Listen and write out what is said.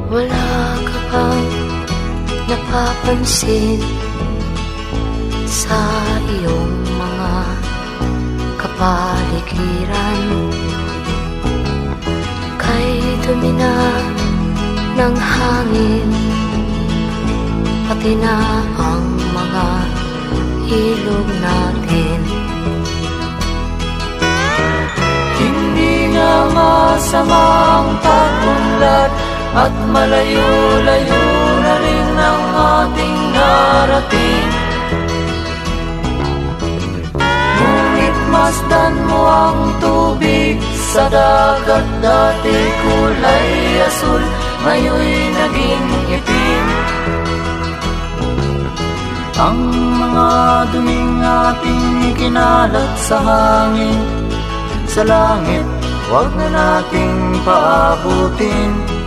Wala ka bang napapansin sa iyong mga kapaligiran? Kay dumi na ng hangin, pati na ang mga ilog natin. Hindi nga masamang pag-unlad at malayo-layo na rin ang ating narating. Ngunit masdan mo ang tubig sa dagat, dati kulay asul, ngayon'y naging itim. Ang mga duming ating ikinalat sa hangin, sa langit, huwag na nating paabutin.